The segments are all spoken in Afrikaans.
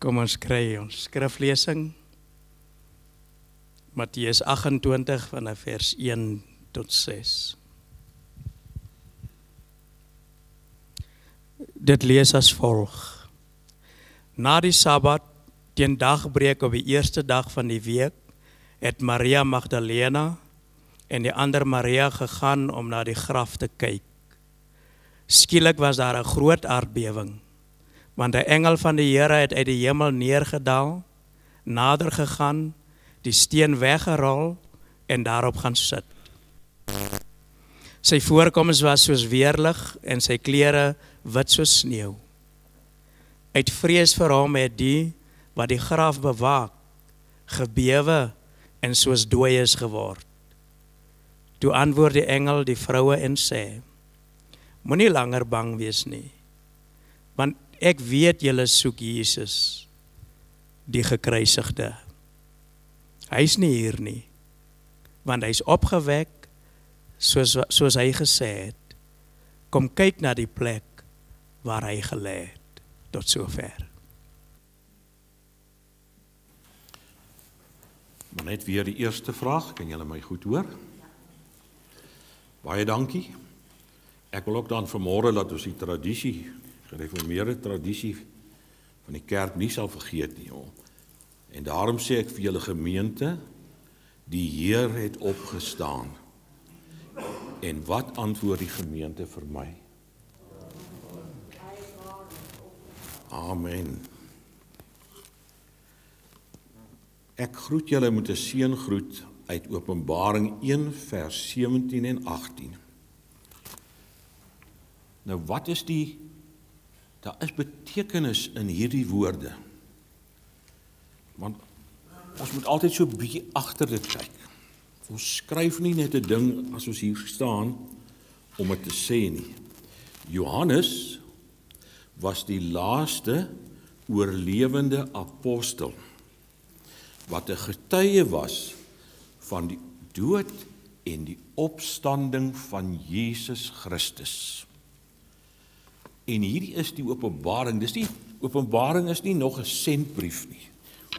Kom ons kry ons skriflesing. Matteus 28 vanaf vers 1 tot 6. Dit lees as volg. Na die Sabbat, teen dagbreek op die eerste dag van die week, het Maria Magdalena en die ander Maria gegaan om na die graf te kyk. Skielik was daar 'n groot aardbewing, want 'n engel van die Here het uit die hemel neergedaal, nader gegaan, die steen weggerol en daarop gaan sit. Sy voorkoms was soos weerlig en sy klere wit soos sneeu. Uit vrees vir hom het die wat die graf bewaak, gebewe en soos dooies geword. Toe antwoord die engel die vroue en sê, moenie langer bang wees nie, want ek weet julle soek Jesus, die gekruisigde. Hy is nie hier nie, want hy is opgewek, soos hy gesê het. Kom kyk na die plek waar hy gelê het. Tot sover. Maar net weer die eerste vraag, kan julle my goed hoor? Baie dankie. Ek wil ook dan vanmôre laat ons die tradisie, gereformeerde tradisie van die kerk nie sal vergeet nie. En daarom sê ek vir julle gemeente, die Heer het opgestaan. En wat antwoord die gemeente vir my? Amen. Ek groet julle met 'n seëngroet uit Openbaring 1 vers 17 en 18. Nou wat is daar is betekenis in hierdie woorde. Want ons moet altyd so 'n bietjie agter dit kyk. Ons skryf nie net 'n ding as ons hier staan om dit te sê nie. Johannes was die laaste oorlewende apostel wat 'n getuie was van die dood en die opstanding van Jesus Christus. En hierdie is die openbaring. Openbaring is nie nog 'n sendbrief nie.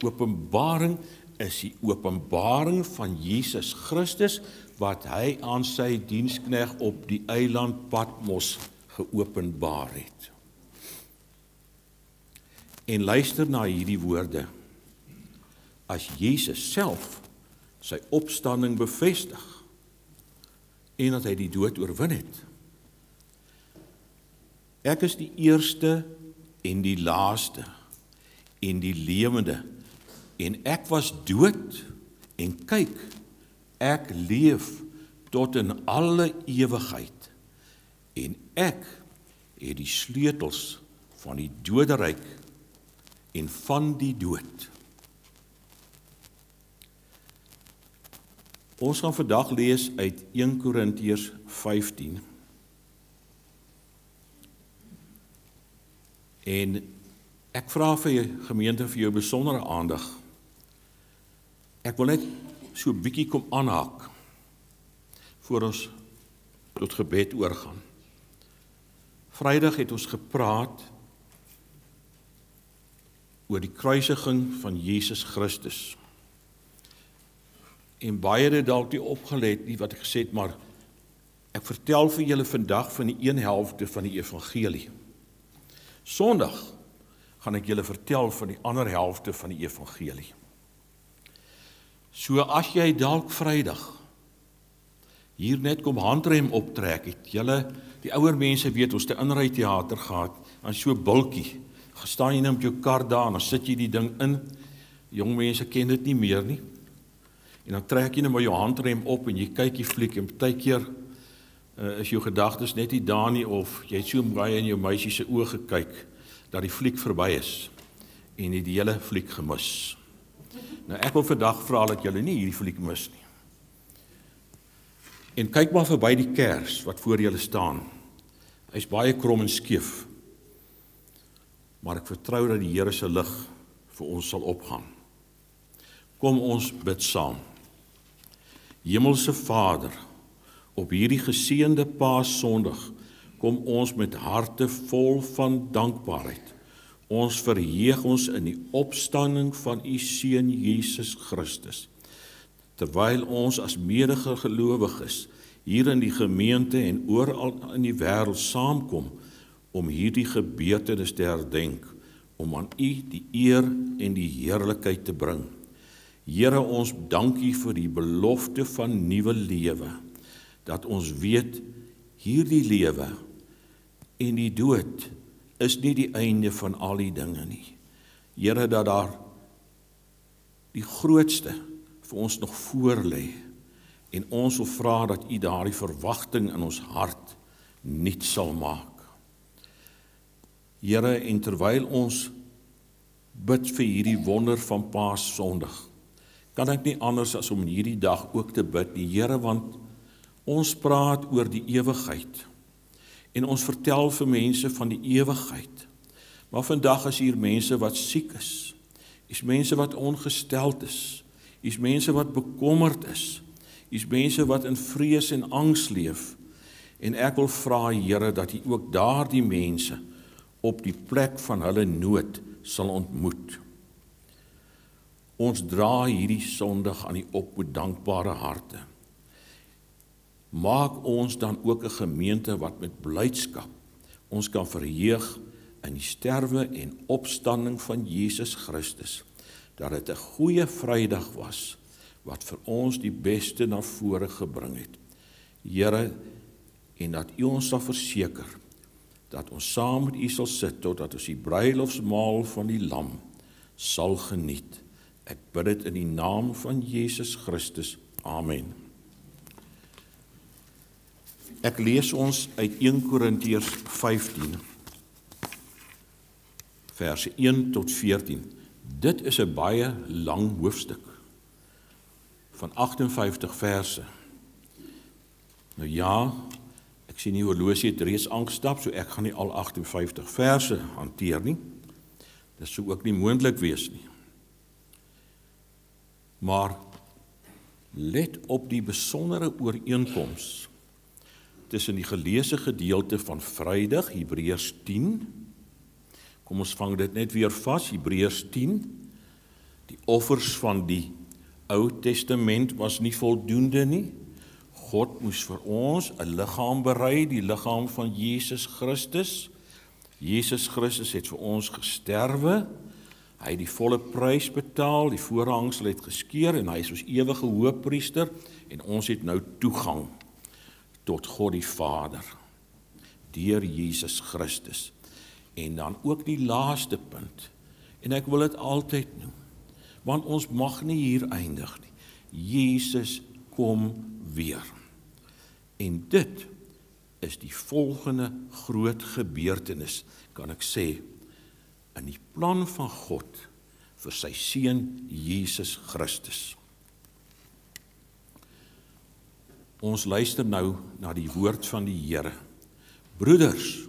Openbaring is die openbaring van Jesus Christus wat hy aan sy diensknegt op die eiland Patmos geopenbaar het. En luister na hierdie woorde. As Jesus self sy opstanding bevestig en dat hy die dood oorwin het. Ek is die eerste en die laaste en die lewende. En ek was dood en kyk, ek leef tot in alle ewigheid. En ek het die sleutels van die doderyk en van die dood. Ons gaan vandag lees uit 1 Korintiërs 15. En ek vra vir jou gemeente vir jou besondere aandag. Ek wil net so 'n bietjie kom aanhaak voor ons tot gebed oorgaan. Vrydag het ons gepraat oor die kruisiging van Jesus Christus. En baie het dalk nie opgelet nie wat ek gesê het, maar ek vertel vir julle vandag van die een helfte van die evangelie. Sondag gaan ek julle vertel van die ander helfte van die evangelie. So as jy dalk Vrydag hier net kom handrem optrek het, julle, die ouer mense weet, ons het 'n inryteater gehad, aan so 'n bultjie, gestaan jy net met jou kar daar, en dan sit jy die ding in, jong mense ken dit nie meer nie, en dan trek jy net maar jou handrem op, en jy kyk die fliek, en partykeer is jou gedagtes net nie daar nie, of jy het so baie in jou meisie se oë gekyk, dat die fliek verby is, en jy die hele fliek gemis. Nou ek wil vandag vra dat julle nie hierdie fliek mis nie. En kyk maar verby die kers wat voor julle staan. Hy's baie krom en skeef. Maar ek vertrou dat die Here se lig vir ons sal opgaan. Kom ons bid saam. Hemelse Vader, op hierdie geseënde Paas Sondag kom ons met harte vol van dankbaarheid Ons verheug ons in die opstanding van u Seun Jesus Christus, terwyl ons as medegelowiges hier in die gemeente en oral in die wêreld saamkom om hierdie gebeurtenis te herdenk, om aan u die eer en die heerlikheid te bring. Here, ons dank u vir die belofte van nuwe lewe, dat ons weet, hierdie lewe en die dood is nie die einde van al die dinge nie. Here, dat daar die grootste vir ons nog voor lê, en ons wil vra dat u daardie verwagting in ons hart nuut sal maak. Here, en terwyl ons bid vir hierdie wonder van Paaszondag, kan ek nie anders as om hierdie dag ook te bid, die Here, want ons praat oor die ewigheid, en ons vertel vir mense van die ewigheid, maar vandag is hier mense wat siek is mense wat ongesteld is mense wat bekommerd is mense wat in vrees en angs leef, en ek wil vra, Here, dat u ook daardie mense op die plek van hulle nood sal ontmoet. Ons dra hierdie Sondag aan u op met dankbare harte. Maak ons dan ook 'n gemeente wat met blydskap ons kan verheug in die sterwe en opstanding van Jesus Christus, dat dit 'n goeie Vrydag was, wat vir ons die beste na vore gebring het. Here, en dat u ons sal verseker, dat ons saam met u sal sit, totdat ons die bruilofsmaal van die Lam sal geniet. Ek bid dit in die naam van Jesus Christus. Amen. Ek lees ons uit 1 Korintiërs 15, verse 1 tot 14. Dit is 'n baie lang hoofstuk, van 58 verse. Nou ja, ek sien die horlosie het reeds aangestap, so ek gaan nie al 58 verse hanteer nie. Dit sou ook nie moontlik wees nie. Maar let op die besondere ooreenkoms tussen die geleesde gedeelte van Vrydag, Hebreërs 10. Kom ons vang dit net weer vas, Hebreërs 10. Die offers van die Ou Testament was nie voldoende nie. God moes vir ons 'n liggaam berei, die liggaam van Jesus Christus. Jesus Christus het vir ons gesterwe. Hy het die volle prys betaal, die voorhangsel het geskeur en hy is ons ewige hoëpriester en ons het nou toegang tot God die Vader deur Jesus Christus. En dan ook die laaste punt, en ek wil dit altyd noem, want ons mag nie hier eindig nie. Jesus kom weer. En dit is die volgende groot gebeurtenis, kan ek sê, in die plan van God vir sy seun Jesus Christus. Ons luister nou na die woord van die Here. Broeders,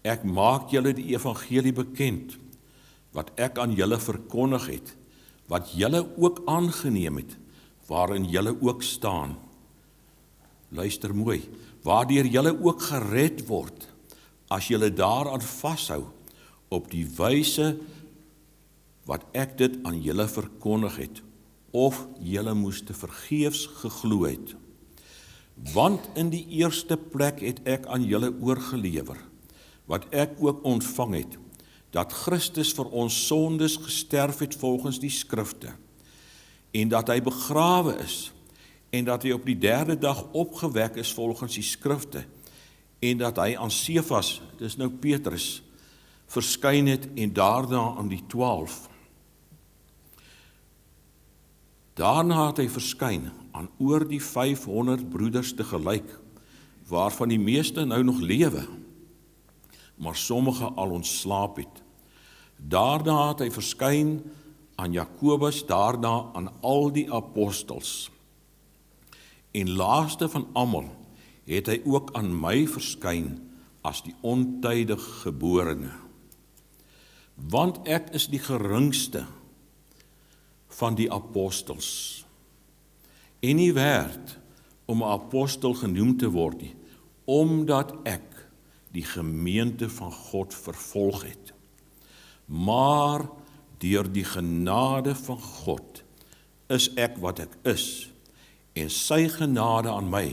ek maak julle die evangelie bekend, wat ek aan julle verkondig het, wat julle ook aangeneem het, waarin julle ook staan. Luister mooi, waardeur julle ook gered word, as julle daaraan vashou, op die wyse wat ek dit aan julle verkondig het, of julle moes te vergeefs geglo het. Want in die eerste plek het ek aan julle oorgelewer, wat ek ook ontvang het, dat Christus vir ons sondes gesterf het volgens die skrifte, en dat hy begrawe is, en dat hy op die 3de dag opgewek is volgens die skrifte, en dat hy aan Sefas, dis nou Petrus, verskyn het en daarna aan die 12. Daarna het hy verskyn aan oor die 500 broeders tegelyk, waarvan die meeste nou nog lewe, maar sommige al ontslaap het. Daarna het hy verskyn aan Jakobus, daarna aan al die apostels. En laaste van almal het hy ook aan my verskyn as die ontydig geborene. Want ek is die geringste van die apostels, en nie werd om 'n apostel genoem te word nie, omdat ek die gemeente van God vervolg het. maar deur die genade van God is ek wat ek is, en sy genade aan my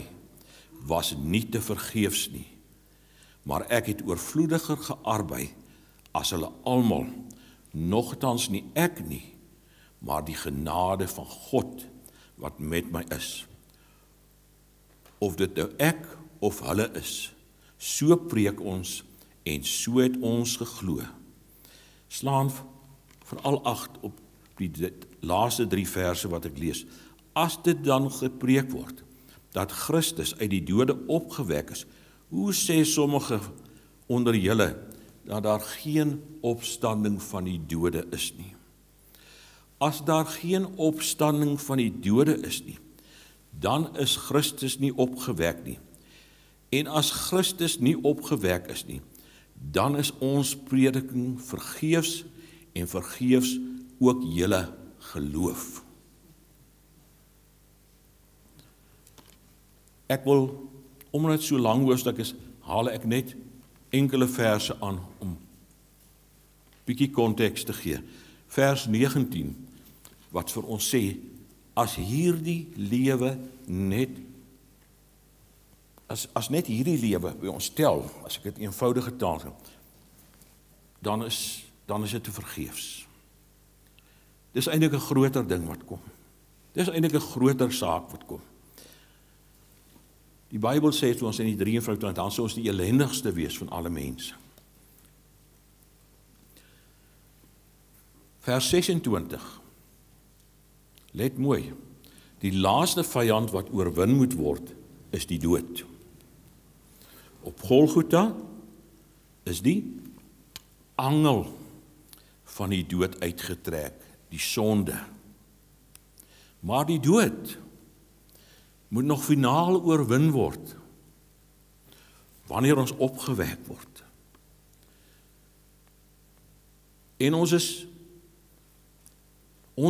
was nie te vergeefs nie, maar ek het oorvloediger gearbei as hulle almal, nogtans nie ek nie, maar die genade van God wat met my is. Of dit nou ek of hulle is, so preek ons en so het ons geglo. Slaan veral agt op die laaste 3 verse wat ek lees. As dit dan gepreek word, dat Christus uit die dode opgewek is, hoe sê sommige onder julle, dat daar geen opstanding van die dode is nie? As daar geen opstanding van die dode is nie, dan is Christus nie opgewek nie. En as Christus nie opgewek is nie, dan is ons prediking vergeefs en vergeefs ook julle geloof. Ek wil, omdat dit so lang hoofstuk is, haal ek net enkele verse aan om bietjie konteks te gee. Vers 19, wat vir ons sê, as hierdie lewe net, as net hierdie lewe by ons tel, as ek dit eenvoudige taal sê, dan is dit te vergeefs. Dis eintlik 'n groter ding wat kom. Dis eintlik 'n groter saak wat kom. Die Bybel sê vir ons in die 53, dan sou ons die ellendigste wees van alle mense. Vers 26. Let mooi. Die laaste vyand wat oorwin moet word, is die dood. Op Golgotha is die angel van die dood uitgetrek, die sonde. Maar die dood moet nog finaal oorwin word, wanneer ons opgewek word. En ons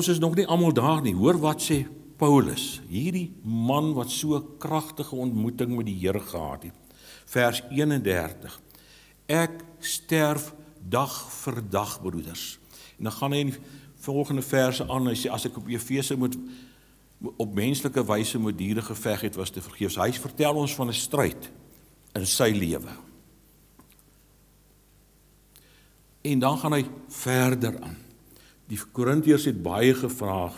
is nog nie almal daar nie. Hoor wat sê Paulus, hierdie man wat so 'n kragtige ontmoeting met die Here gehad het. Vers 31. Ek sterf dag vir dag, broeders. En dan gaan hy in die volgende verse aan, hy sê, as ek op Efese op menslike wyse met diere geveg het, was te vergeefs. Hy vertel ons van 'n stryd in sy lewe. En dan gaan hy verder aan. Die Korintiërs het baie gevra.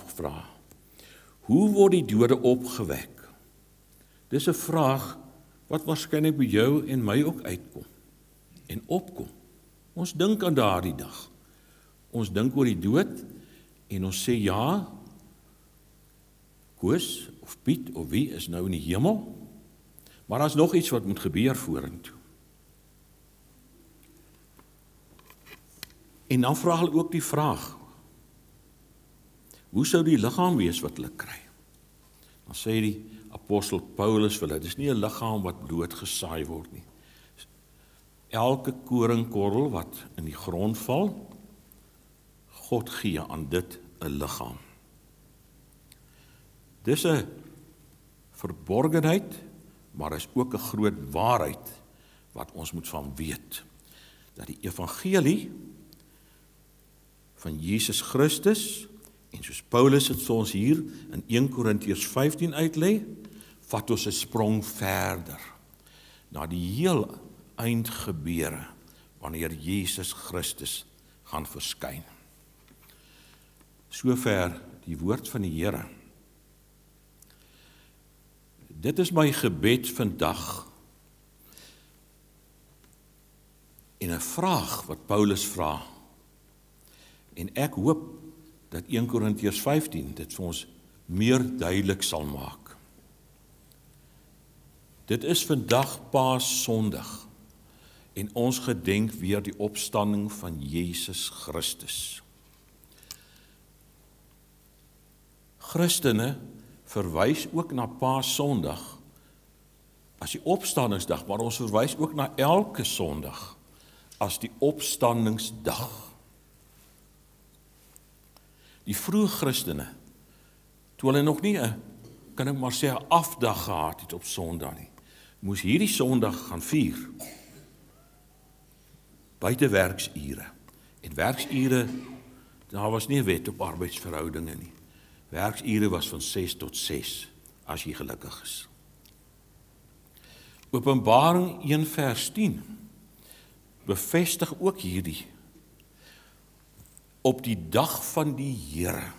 Hoe word die dode opgewek? Dis 'n vraag wat waarskynlik by jou en my ook uitkom en opkom. Ons dink aan daardie dag. Ons dink oor die dood en ons sê ja, Koos of Piet of wie is nou in die hemel, maar daar's nog iets wat moet gebeur vorentoe. En dan vra hulle ook die vraag, hoe sou die liggaam wees wat hulle kry? Dan sê die apostel Paulus vir hulle, dis nie 'n liggaam wat blootgesaai word nie. Elke koringkorrel wat in die grond val, God gee aan dit 'n liggaam. Dis 'n verborgenheid, maar is ook 'n groot waarheid wat ons moet van weet. Dat die evangelie van Jesus Christus, en soos Paulus het ons hier in 1 Korintiërs 15 uitlei, vat ons 'n sprong verder na die heel eindgebeure wanneer Jesus Christus gaan verskyn. Sover die woord van die Here. Dit is my gebed vandag. En 'n vraag wat Paulus vra. En ek hoop dat 1 Korintiërs 15 dit vir ons meer duidelik sal maak. Dit is vandag Paaszondag en ons gedenk weer die opstanding van Jesus Christus. Christene verwys ook na Paaszondag as die opstandingsdag, maar ons verwys ook na elke Sondag as die opstandingsdag. Die vroeë Christene, toe hulle nog nie 'n, kan ek maar sê, 'n afdag gehad het op Sondag nie, moes hierdie Sondag gaan vier, buite werksure. En werksure, daar was nie 'n wet op arbeidsverhoudinge nie. Werksure was van 6 tot 6, as jy gelukkig is. Openbaring 1 vers 10 bevestig ook hierdie. Op die dag van die Here,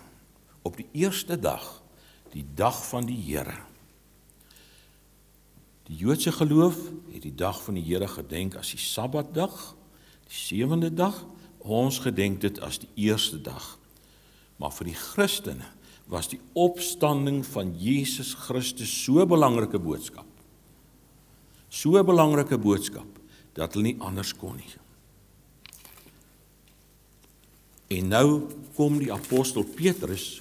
op die eerste dag, die dag van die Here. Die Joodse geloof het die dag van die Here gedenk as die Sabbatdag, die 7de dag, ons gedenk dit as die eerste dag. Maar vir die Christene was die opstanding van Jesus Christus so 'n belangrike boodskap. So 'n belangrike boodskap, dat hulle nie anders kon nie. En nou kom die apostel Petrus,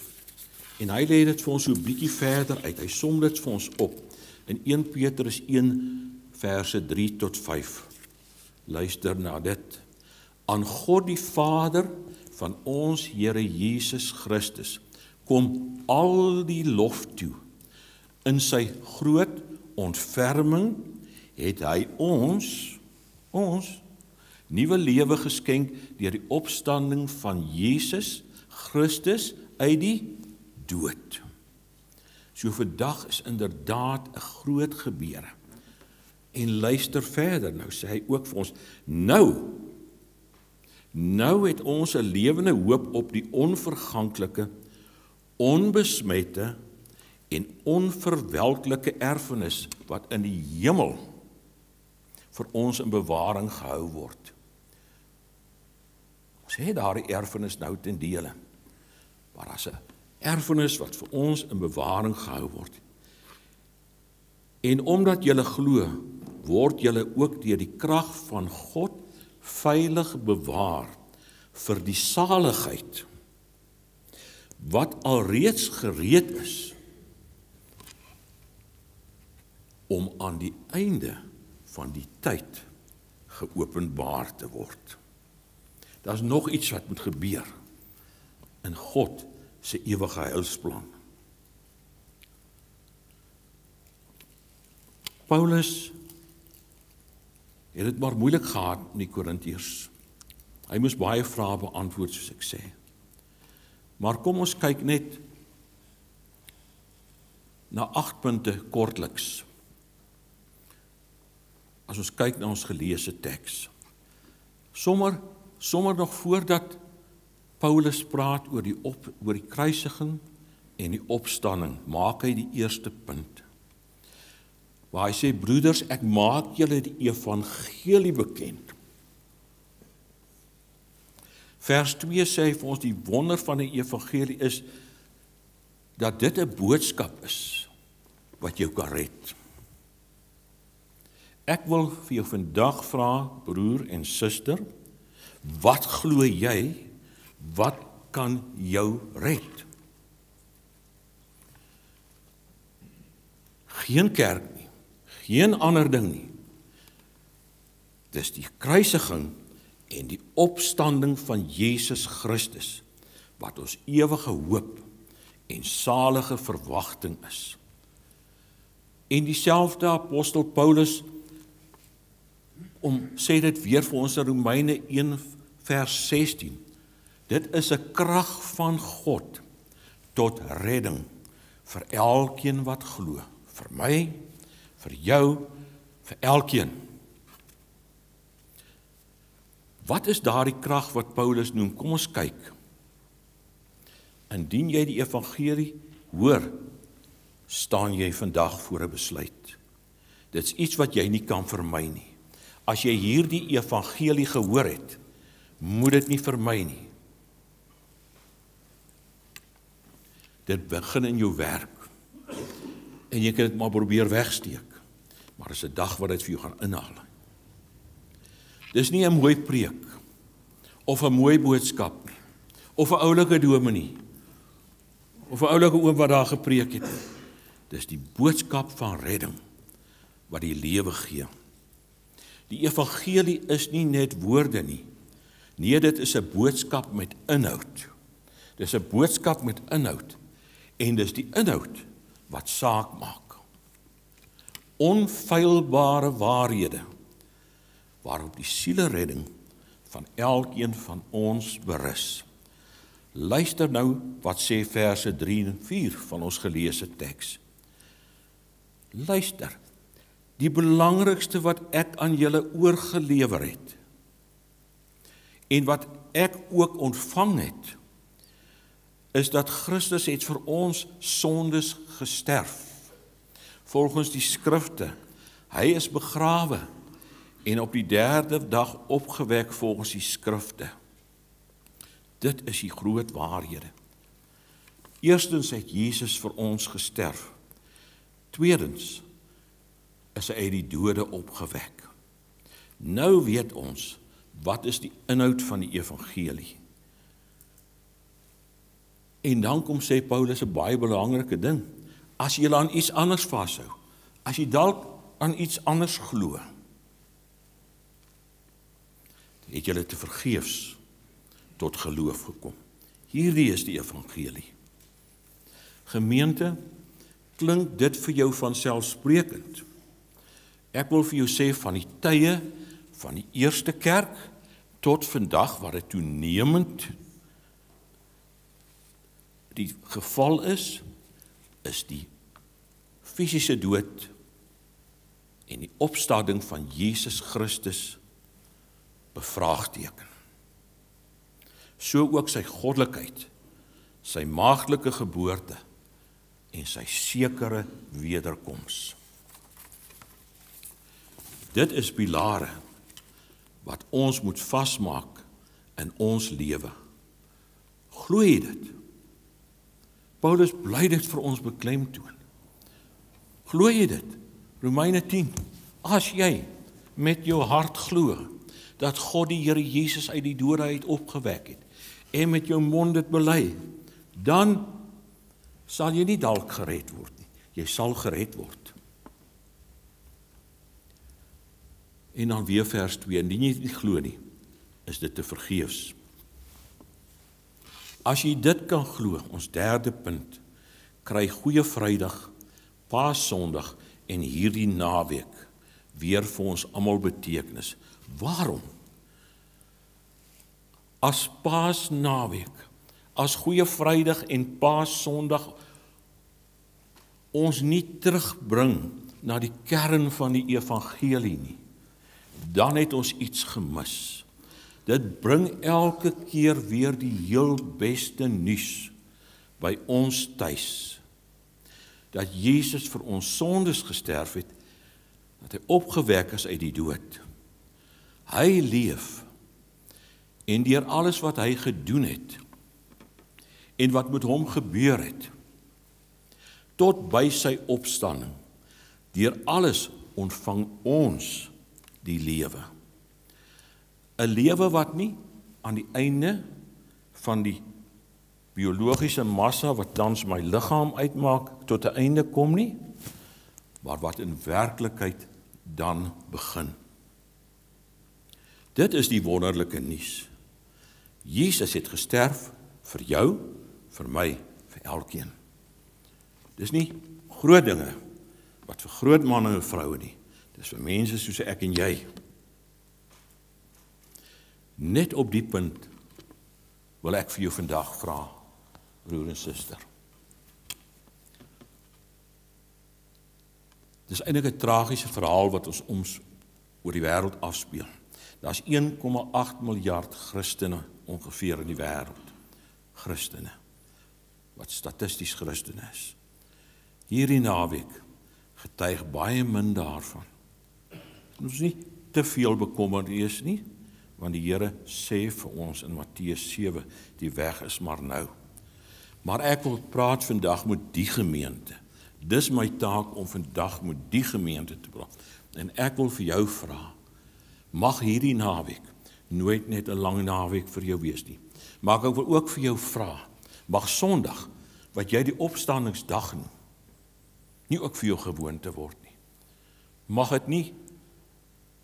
en hy lê dit vir ons so 'n bietjie verder uit, hy som dit vir ons op, in 1 Petrus 1 verse 3 tot 5. Luister na dit. Aan God die Vader van ons Here Jesus Christus kom al die lof toe. In sy groot ontferming het hy ons nuwe lewe geskenk deur die opstanding van Jesus Christus uit die dood. So vandag is inderdaad 'n groot gebeure. En luister verder, nou sê hy ook vir ons, nou het ons 'n lewende hoop op die onverganklike, onbesmette en onverwelklike erfenis wat in die hemel vir ons in bewaring gehou word. Ons het daardie erfenis nou ten dele, maar as 'n erfenis wat vir ons in bewaring gehou word. En omdat julle glo, word julle ook deur die krag van God veilig bewaar vir die saligheid wat alreeds gereed is om aan die einde van die tyd geopenbaar te word. Daar's nog iets wat moet gebeur in God se ewige heilsplan. Paulus het dit maar moeilik gehad met die Korintiërs. Hy moes baie vrae beantwoord, soos ek sê. Maar kom ons kyk net na 8 punte kortliks. As ons kyk na ons geleesde teks. Sommer nog voordat Paulus praat oor die kruisiging en die opstanding, maak hy die eerste punt. Waar hy sê, broeders, ek maak julle die evangelie bekend. Vers 2 sê vir ons, die wonder van die evangelie is, dat dit 'n boodskap is, wat jou kan red. Ek wil vir jou vandag vra, broer en suster, wat glo jy, wat kan jou red? Geen kerk nie, geen ander ding nie. Dis die kruisiging en die opstanding van Jesus Christus, wat ons ewige hoop en salige verwagting is. En dieselfde apostel Paulus, sê dit weer vir ons in Romeine 1 vers 16, dit is 'n krag van God tot redding vir elkeen wat glo, vir my, vir jou, vir elkeen. Wat is daardie krag wat Paulus noem? Kom ons kyk. Indien jy die evangelie hoor, staan jy vandag voor 'n besluit. Dit is iets wat jy nie kan vermy nie. As jy hierdie evangelie gehoor het, moet dit nie vermy nie. Dit begin in jou werk. En jy kan dit maar probeer wegsteek. Maar dit is 'n dag wat dit vir jou gaan inhaal. Dis nie 'n mooi preek, of 'n mooi boodskap nie, of 'n oulike dominee, of 'n oulike oom wat daar gepreek het. Dis die boodskap van redding, wat die lewe gee. Die evangelie is nie net woorde nie. Nee, dit is 'n boodskap met inhoud. Dis 'n boodskap met inhoud. En dis die inhoud wat saak maak. Onfeilbare waarhede, waarop die sieleredding van elkeen van ons berus. Luister nou wat sê verse 3 en 4 van ons geleesde teks. Luister, die belangrikste wat ek aan julle oorgelewer het, en wat ek ook ontvang het, is dat Christus het vir ons sondes gesterf. Volgens die skrifte, hy is begrawe en op die 3de dag opgewek volgens die skrifte. Dit is die groot waarhede. Eerstens het Jesus vir ons gesterf. Tweedens is hy uit die dode opgewek. Nou weet ons, wat is die inhoud van die evangelie? En dan kom sê Paulus 'n baie belangrike ding. As jy aan iets anders vashou, as jy dalk aan iets anders glo, het jy te vergeefs tot geloof gekom. Hierdie is die evangelie. Gemeente, klink dit vir jou vanselfsprekend? Ek wil vir jou sê van die tye van die eerste kerk tot vandag waar dit toenemend die geval is die fisiese dood en die opstanding van Jesus Christus bevraagteken. So ook sy goddelikheid, sy maagdelike geboorte en sy sekere wederkoms. Dit is pilare wat ons moet vasmaak in ons lewe. Glo jy dit? Paulus bly dit vir ons beklemtoon. Glo jy dit? Romeine 10. As jy met jou hart glo dat God die Here Jesus uit die dode uit opgewek het en met jou mond dit bely, dan sal jy nie dalk gered word nie. Jy sal gered word. En dan weer vers 2, indien jy nie glo nie, is dit te vergeefs. As jy dit kan glo, ons derde punt, kry Goeie Vrydag, Paasondag en hierdie naweek weer vir ons almal betekenis. Waarom? As Paasnaweek, as Goeie Vrydag en Paasondag ons nie terugbring na die kern van die evangelie nie, dan het ons iets gemis. Dit bring elke keer weer die heel beste nuus by ons tuis. Dat Jesus vir ons sondes gesterf het, dat hy opgewek is uit die dood. Hy leef, en deur alles wat hy gedoen het, en wat met hom gebeur het, tot by sy opstanding, deur alles ontvang ons die lewe. 'n Lewe wat nie aan die einde van die biologiese massa wat tans my liggaam uitmaak tot 'n einde kom nie, maar wat in werklikheid dan begin. Dit is die wonderlike nuus. Jesus het gesterf vir jou, vir my, vir elkeen. Dis nie groot dinge wat vir groot manne en vroue nie. Dis vir mense soos ek en jy. Net op die punt wil ek vir jou vandag vra, broer en suster. Dis eintlik 'n tragiese verhaal wat ons oor die wêreld afspeel. Daar's 1,8 miljard Christene ongeveer in die wêreld. Christene, wat statisties Christene is. Hierdie naweek getuig baie min daarvan. Ons is nie te veel bekommerd is nie, want die Here sê vir ons in Matteus 7, die weg is maar nou. Maar ek wil praat vandag met die gemeente. Dis my taak om vandag met die gemeente te praat. En ek wil vir jou vra, mag hierdie naweek nooit net 'n lang naweek vir jou wees nie. Maar ek wil ook vir jou vra, mag Sondag, wat jy die opstandingsdag noem, nie ook vir jou gewoonte word nie. Mag dit nie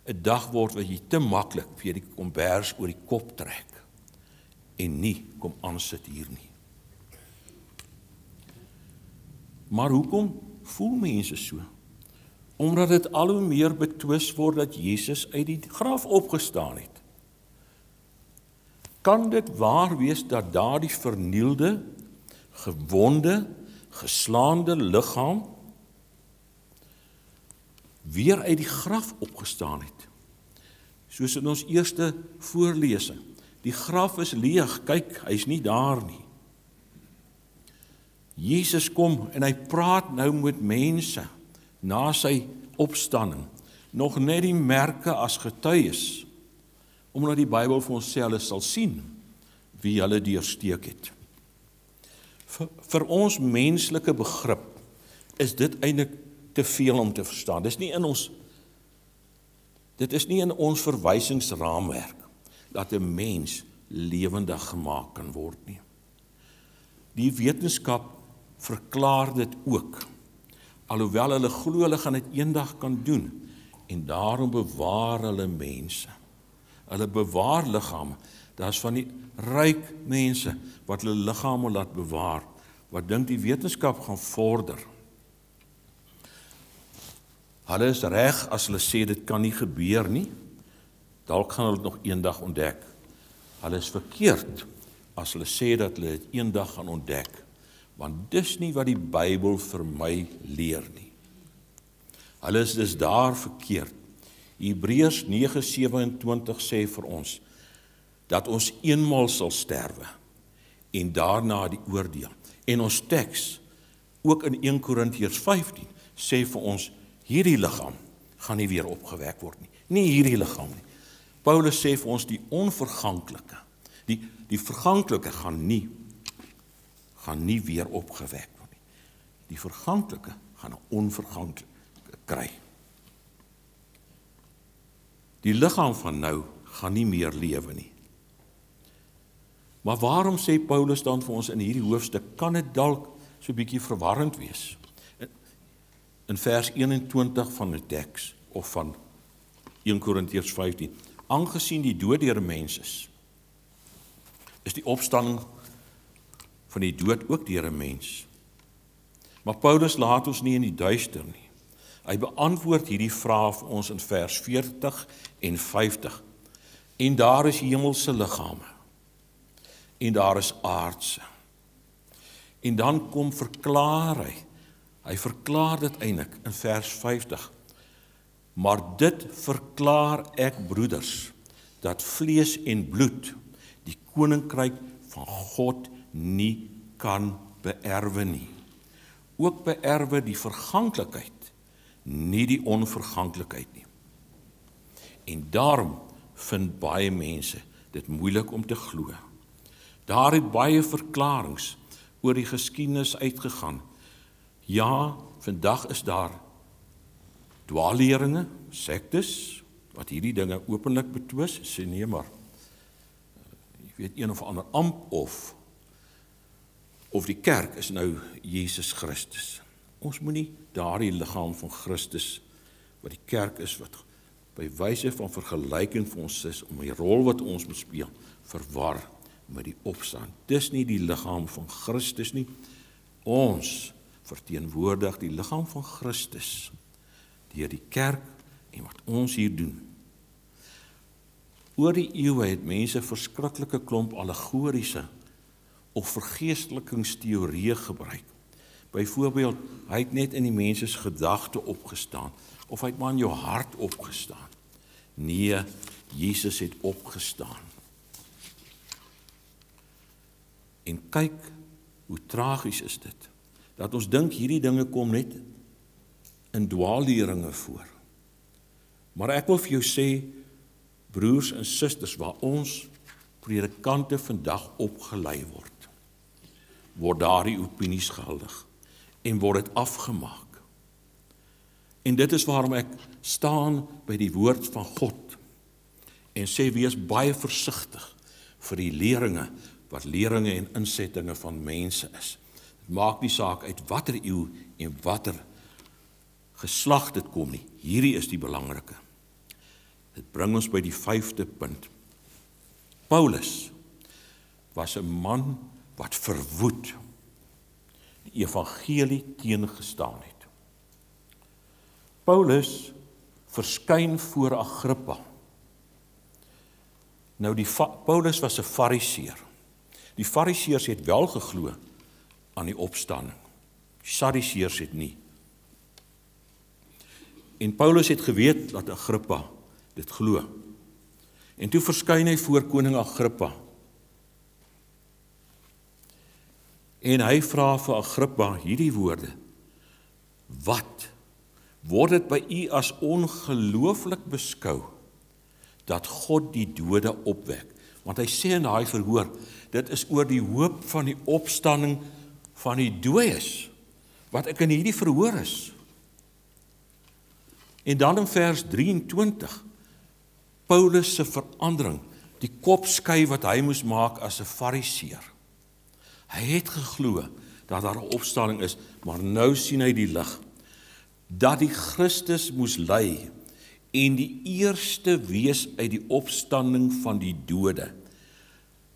'n dag word wat jy te maklik vir die kombers oor die kop trek en nie kom aansit hier nie. Maar hoekom voel mense so? Omdat dit al hoe meer betwis word dat Jesus uit die graf opgestaan het. Kan dit waar wees dat daardie vernielde, gewonde, geslaande liggaam weer uit die graf opgestaan het? Soos in ons eerste voorlesing. Die graf is leeg, kyk, hy is nie daar nie. Jesus kom en hy praat nou met mense na sy opstanding. Nog net die merke as getuies, omdat die Bybel vir ons sê hulle sal sien wie hulle deursteek het. Vir ons menslike begrip is dit eintlik te veel om te verstaan. Dit is nie in ons verwysingsraamwerk dat 'n mens lewendig gemaak kan word nie. Die wetenskap verklaar dit ook, alhoewel hulle glo hulle gaan dit eendag kan doen, en daarom bewaar hulle mense. Hulle bewaar liggame. Daar is van die ryk mense wat hulle liggame laat bewaar, wat dink die wetenskap gaan vorder. Hulle is reg as hulle sê dit kan nie gebeur nie, dalk gaan hulle dit nog eendag ontdek. Hulle is verkeerd as hulle sê dat hulle dit eendag gaan ontdek, want dis nie wat die Bybel vir my leer nie. Hulle is dus daar verkeerd. Hebreërs 9:27 sê vir ons, dat ons eenmaal sal sterwe, en daarna die oordeel. En ons teks, ook in 1 Korintiërs 15, sê vir ons, hierdie liggaam gaan nie weer opgewek word nie. Nie hierdie liggaam nie. Paulus sê vir ons die onverganklike, die verganklike gaan nie weer opgewek word nie. Die verganklike gaan 'n onverganklike kry. Die liggaam van nou gaan nie meer lewe nie. Maar waarom sê Paulus dan vir ons in hierdie hoofstuk, kan dit dalk so 'n bietjie verwarrend wees? In vers 21 van die teks, of van 1 Korintiërs 15, aangesien die dood deur 'n mens is die opstanding van die dood ook deur 'n mens. Maar Paulus laat ons nie in die duister nie. Hy beantwoord hierdie vraag vir ons in vers 40 en 50. En daar is hemelse liggame, en daar is aardse. En dan kom verklaar hy verklaar dit eintlik in vers 50. Maar dit verklaar ek, broeders, dat vlees en bloed die koninkryk van God nie kan beerwe nie. Ook beerwe die verganklikheid, nie die onverganklikheid nie. En daarom vind baie mense dit moeilik om te glo. Daar het baie verklaringe oor die geskiedenis uitgegaan. Ja, vandag is daar dwaalleringe, sektes, wat hierdie dinge openlik betwis, sê nee maar, ek weet een of ander amp of die kerk is nou Jesus Christus. Ons moet nie daardie liggaam van Christus, wat die kerk is, wat by wyse van vergelyking vir ons is, om die rol wat ons moet speel, verwar met die opstaan. Dis nie die liggaam van Christus nie. Ons verteenwoordig die liggaam van Christus deur die kerk en wat ons hier doen. Oor die eeue het mense verskriklike klomp allegoriese of vergeestelingsteorieë gebruik. Byvoorbeeld, hy het net in die mens se gedagte opgestaan, of hy het maar in jou hart opgestaan. Nee, Jesus het opgestaan. En kyk, hoe tragies is dit, dat ons dink hierdie dinge kom net in dwaalleringe voor. Maar ek wil vir jou sê, broers en susters, waar ons predikante vandag opgelei word daardie opinies geldig en word dit afgemaak. En dit is waarom ek staan by die woord van God en sê, wees baie versigtig vir die leringe, wat leringe en insettinge van mense is. Dit maak nie saak uit watter eeu en watter geslag dit kom nie. Hierdie is die belangrike. Dit bring ons by die 5de punt. Paulus was 'n man wat verwoed die evangelie teengestaan het. Paulus verskyn voor Agrippa Nou Paulus was 'n fariseer. Die fariseërs het wel geglo aan die opstanding. Die Sadduseërs het nie. En Paulus het geweet dat Agrippa dit glo. En toe verskyn hy voor koning Agrippa. En hy vra vir Agrippa hierdie woorde: Wat? Word dit by u as ongelooflik beskou dat God die dode opwek? Want hy sê in daai verhoor, dit is oor die hoop van die opstanding van die dooies, wat ek in hierdie verhoor is. En dan in vers 23, Paulus se verandering, die kopskuif wat hy moes maak as 'n fariseer. Hy het geglo dat daar 'n opstanding is, maar nou sien hy die lig, dat die Christus moes ly en die eerste wees uit die opstanding van die dode,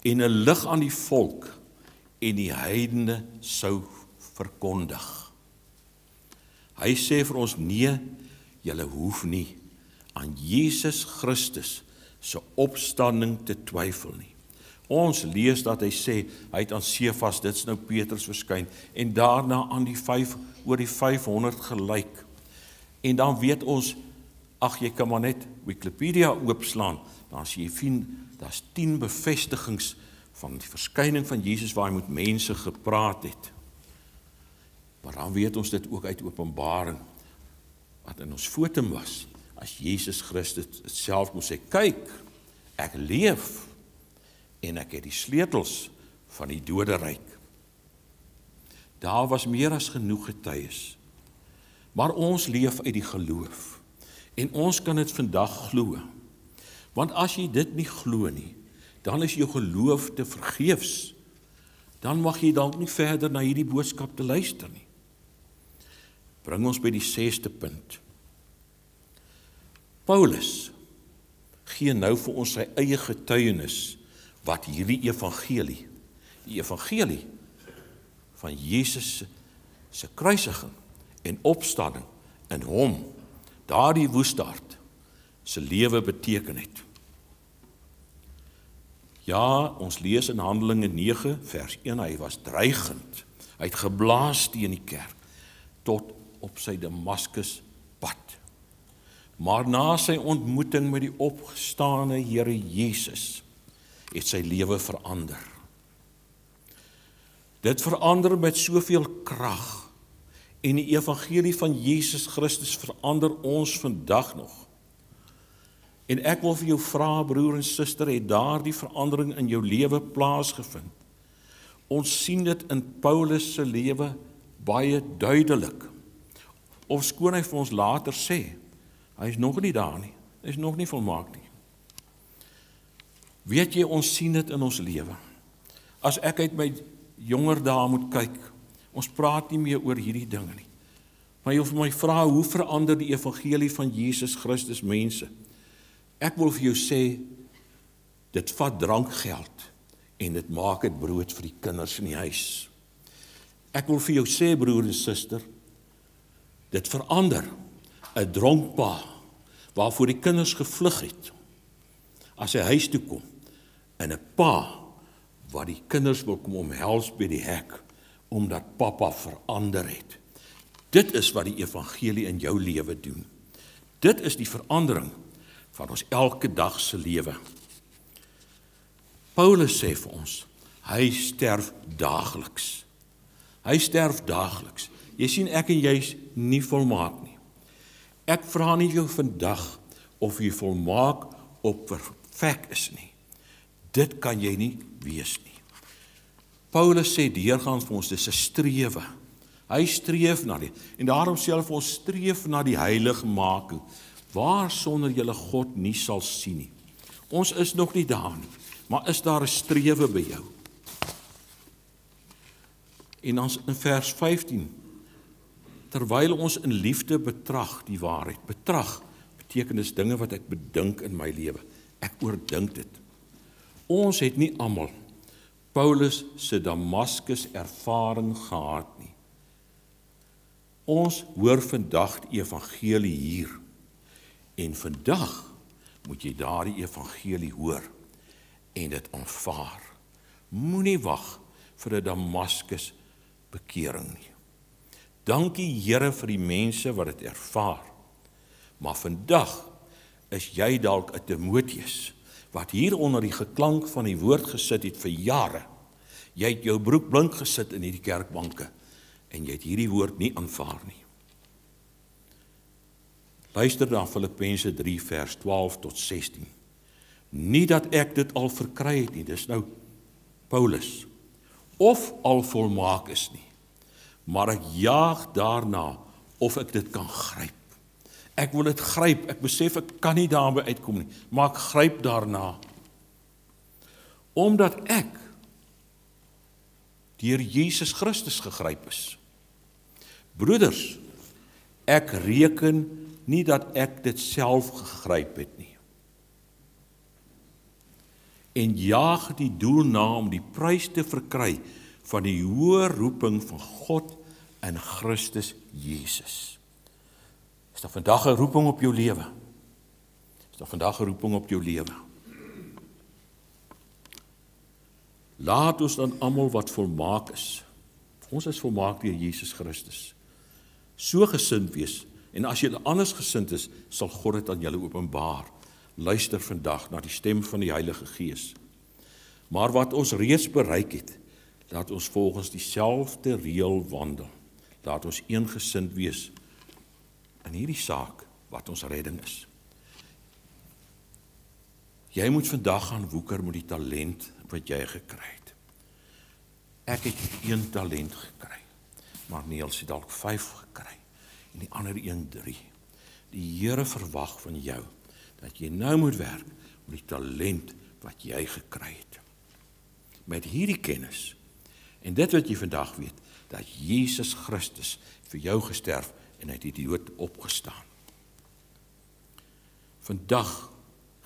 en 'n lig aan die volk en die heidene sou verkondig. Hy sê vir ons, nee, julle hoef nie aan Jesus Christus se opstanding te twyfel nie. Ons lees dat hy sê, hy het aan Sefas, dit is nou Petrus verskyn, en daarna aan oor die 500 gelyk. En dan weet ons, jy kan maar net Wikipedia oopslaan, dan sê jy, daar's 10 bevestigings van die verskyning van Jesus waar hy met mense gepraat het. Maar dan weet ons dit ook uit Openbaring, wat in ons fotum was, as Jesus Christus self moes sê, kyk, ek leef, en ek het die sleutels van die doderyk. Daar was meer as genoeg getuies, maar ons leef uit die geloof, en ons kan dit vandag glo, want as jy dit nie glo nie, dan is jou geloof te vergeefs, dan mag jy dalk nie verder na hierdie boodskap te luister nie. Bring ons by die 6de punt. Paulus gee nou vir ons sy eie getuienis, wat hierdie evangelie, die evangelie van Jesus se kruisiging en opstanding in hom, daardie woestaard, se lewe beteken het. Ja, ons lees in Handelinge 9 vers 1, hy was dreigend, hy het geblaas teen die kerk, tot op sy Damaskus pad. Maar na sy ontmoeting met die opgestane Here Jesus, het sy lewe verander. Dit verander met soveel krag, en die evangelie van Jesus Christus verander ons vandag nog. En ek wil vir jou vra, broer en suster, het daardie verandering in jou lewe plaasgevind? Ons sien dit in Paulus se lewe baie duidelik. Of skoon hy vir ons later sê, hy is nog nie daar nie, hy is nog nie volmaak nie. Weet jy, ons sien dit in ons lewe. As ek uit my jonger dae moet kyk, ons praat nie meer oor hierdie dinge nie. Maar jy wil vir my vra, hoe verander die evangelie van Jesus Christus mense? Ek wil vir jou sê, dit vat drankgeld, en dit maak dit brood vir die kinders in die huis. Ek wil vir jou sê, broer en suster, dit verander 'n dronkpa, waarvoor die kinders gevlug het, as hy huis toe kom, en 'n pa, wat die kinders wil kom omhels by die hek, omdat papa verander het. Dit is wat die evangelie in jou lewe doen. Dit is die verandering van ons elke dag se lewe. Paulus sê vir ons, hy sterf daagliks. Hy sterf daagliks. Jy sien, ek en jy is nie volmaak nie. Ek vra nie jou vandag of jy volmaak of perfek is nie. Dit kan jy nie wees nie. Paulus sê deurgaans vir ons, dis 'n strewe. Hy streef na die, en daarom sê hy vir ons, streef na die heiligmaking, waar sonder julle God nie sal sien nie. Ons is nog nie daar nie, maar is daar 'n strewe by jou? En dan in vers 15, terwyl ons in liefde betrag die waarheid, betrag beteken dis dinge wat ek bedink in my lewe, ek oordink dit. Ons het nie almal Paulus se Damaskus ervaring gehad nie. Ons hoor vandag die evangelie hier, en vandag moet jy daardie evangelie hoor. en dit aanvaar. Moenie wag vir 'n Damaskus bekering nie. Dankie Here vir die mense wat dit ervaar. Maar vandag is jy dalk 'n Timoteus wat hier onder die geklank van die woord gesit het vir jare. Jy het jou broek blink gesit in hierdie kerkbanke en jy het hierdie woord nie aanvaar nie. Luister dan Filippense 3 vers 12 tot 16. Nie dat ek dit al verkry het nie, dis nou Paulus, of al volmaak is nie, maar ek jaag daarna of ek dit kan gryp. Ek wil dit gryp, ek besef ek kan nie daarby uitkom nie, maar ek gryp daarna. Omdat ek deur Jesus Christus gegryp is. Broeders, ek reken nie dat ek dit self gegryp het nie. En jaag die doel na om die prys te verkry van die hoë roeping van God in Christus Jesus. Is daar vandag 'n roeping op jou lewe? Is daar vandag 'n roeping op jou lewe? Laat ons dan almal wat volmaak is. Ons is volmaak deur Jesus Christus. So gesind wees, en as jy anders gesind is, sal God dit aan julle openbaar. Luister vandag na die stem van die Heilige Gees. Maar wat ons reeds bereik het, laat ons volgens dieselfde reël wandel. Laat ons eengesind wees in hierdie saak wat ons redding is. Jy moet vandag gaan woeker met die talent wat jy gekry het. Ek het 1 talent gekry, maar Niels het dalk 5 gekry en die ander 1 3. Die Here verwag van jou dat jy nou moet werk met die talent wat jy gekry het. Met hierdie kennis en dit wat jy vandag weet, dat Jesus Christus vir jou gesterf en hy het uit die dood opgestaan. Vandag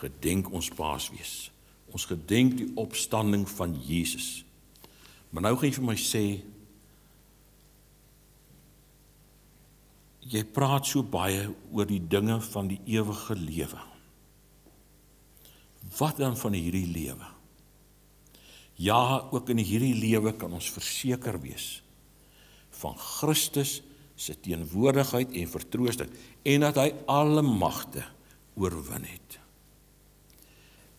gedenk ons Paasfees. Ons gedenk die opstanding van Jesus. Maar nou gaan jy vir my sê, jy praat so baie oor die dinge van die ewige lewe. Wat dan van hierdie lewe? Ja, ook in hierdie lewe kan ons verseker wees van Christus se teenwoordigheid en vertroosting en dat hy alle magte oorwin het.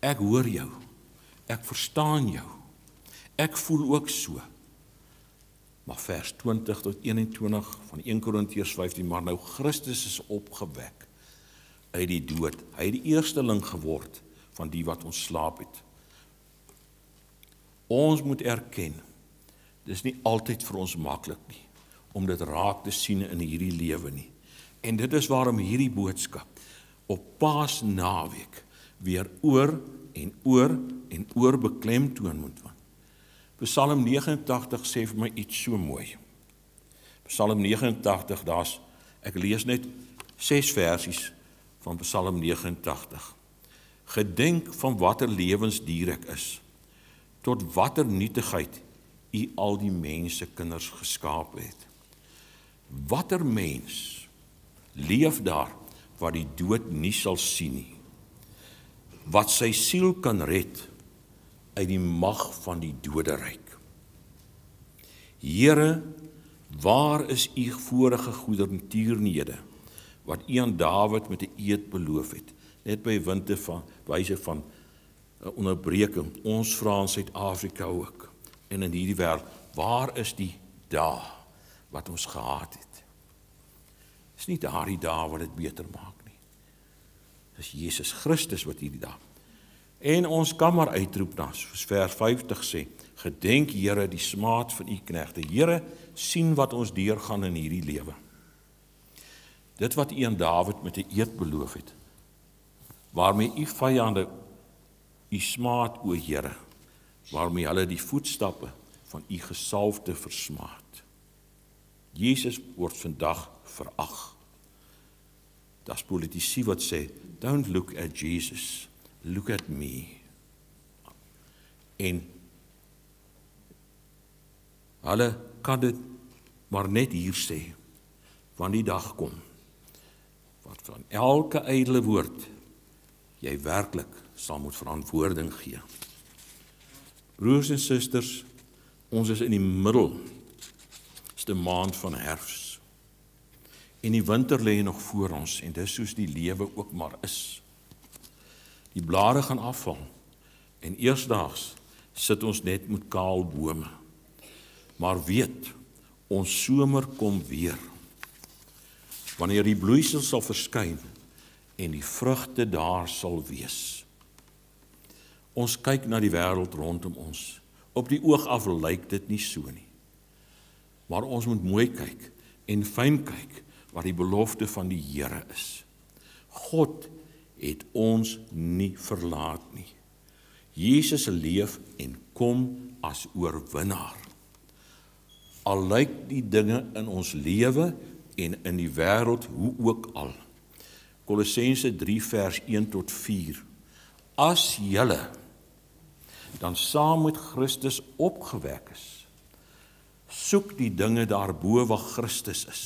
Ek hoor jou, ek verstaan jou, ek voel ook so. Maar vers 20 tot 21 van 1 Korintiërs 15, maar nou Christus is opgewek uit die dood. Hy het die eersteling geword van die wat ons slaap het. Ons moet erken, dis nie altyd vir ons maklik nie, om dit raak te sien in hierdie lewe nie. En dit is waarom hierdie boodskap op Paasnaweek weer oor en oor beklemtoon moet word. Psalm 89 sê vir my iets so mooi. Psalm 89, ek lees net 6 versies van Psalm 89. Gedenk van watter lewensdier ek is, tot watter nietigheid u al die mense kinders geskaap het. Watter mens leef daar wat die dood nie sal sien nie, wat sy siel kan red uit die mag van die doderyk. Here, waar is u vorige goedernatuurnede, wat u aan Dawid met 'n eed beloof het? Net by wyse van 'n onderbreking, ons vra in Suid-Afrika ook, en in hierdie wêreld, waar is die dae wat ons gehad het? Dis nie daardie dae wat dit beter maak nie. Dis Jesus Christus wat hierdie dae. En ons kan maar uitroep na, soos vers 50 sê, gedenk Here die smaad van u knegte. Here, sien wat ons deurgaan in hierdie lewe. Dit wat u aan Dawid met 'n eed beloof het, waarmee u vyande u smaad, o Here, waarmee hulle die voetstappe van u gesalfde versmaad. Jesus word vandag verag. Daar's politici wat sê, don't look at Jesus, look at me. En hulle kan dit maar net hier sê, want die dag kom, wat van elke ydelle woord jy werklik sal moet verantwoording gee. Broers en susters, ons is in die middel, is die maand van herfs. En die winter lê nog voor ons, en dis soos die lewe ook maar is. Die blare gaan afval, en eersdaags sit ons net met kaal bome. Maar weet, ons somer kom weer, wanneer die bloeisel sal verskyn, en die vrugte daar sal wees. Ons kyk na die wêreld rondom ons. Op die oog af lyk dit nie so nie. Maar ons moet mooi kyk en fyn kyk wat die belofte van die Here is. God het ons nie verlaat nie. Jesus leef en kom as oorwinnaar. Al lyk die dinge in ons lewe en in die wêreld hoe ook al. Kolossense 3 vers 1 tot 4. As julle dan saam met Christus opgewek is, soek die dinge daarbo waar Christus is,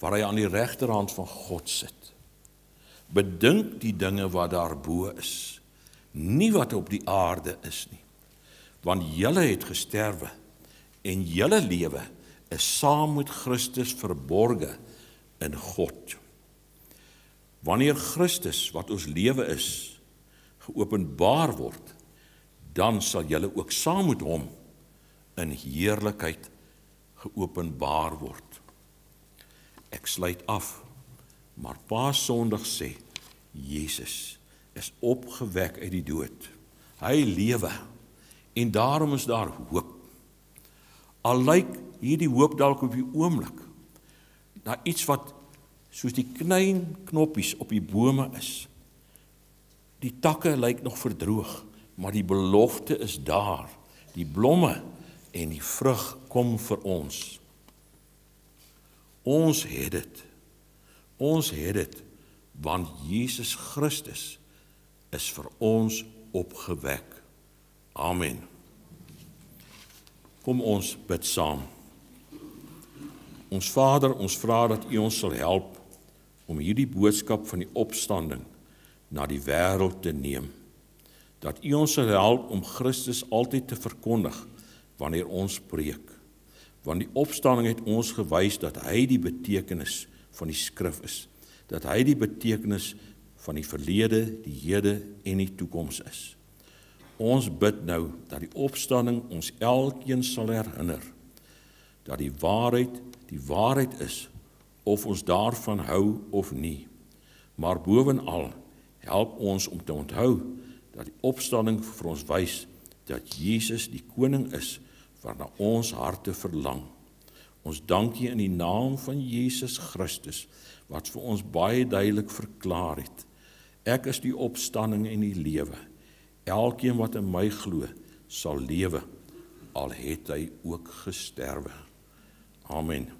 waar hy aan die regterhand van God sit. Bedink die dinge wat daarbo is, nie wat op die aarde is nie, want julle het gesterwe, en julle lewe is saam met Christus verborge in God. Wanneer Christus, wat ons lewe is, geopenbaar word, dan sal julle ook saam met hom in heerlikheid geopenbaar word. Ek sluit af, maar Paasondag sê, Jesus is opgewek uit die dood. Hy lewe, en daarom is daar hoop. Al lyk hierdie hoop dalk op die oomblik, na iets wat soos die klein knoppies op die bome is. Die takke lyk nog verdroog, maar die belofte is daar. Die blomme en die vrug kom vir ons. Ons het dit. Ons het dit, want Jesus Christus is vir ons opgewek. Amen. Kom ons bid saam. Ons Vader, ons vra dat U ons sal help om hierdie boodskap van die opstanding na die wêreld te neem. Dat U ons sal help om Christus altyd te verkondig wanneer ons preek. Want die opstanding het ons gewys dat hy die betekenis van die skrif is. Dat hy die betekenis van die verlede, die hede en die toekoms is. Ons bid nou dat die opstanding ons elkeen sal herinner. Dat die waarheid is, of ons daarvan hou of nie. Maar bovenal, help ons om te onthou dat die opstanding vir ons wys dat Jesus die koning is waarna ons harte verlang. Ons dank U in die naam van Jesus Christus wat vir ons baie duidelik verklaar het. Ek is die opstanding en die lewe. Elkeen wat in my glo sal lewe, al het hy ook gesterwe. Amen.